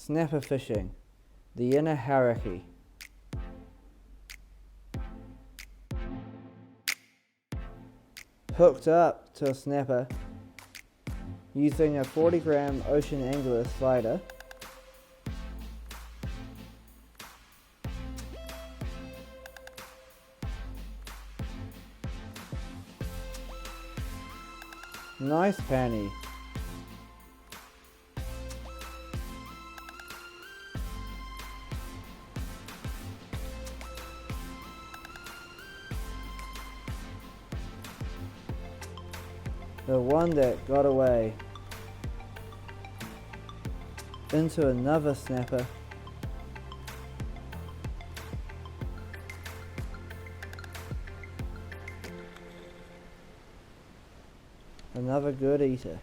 Snapper fishing, the inner HAURAKI. Hooked up to a snapper using a 40-gram ocean angler slider. Nice panty. The one that got away into another snapper. Another good eater.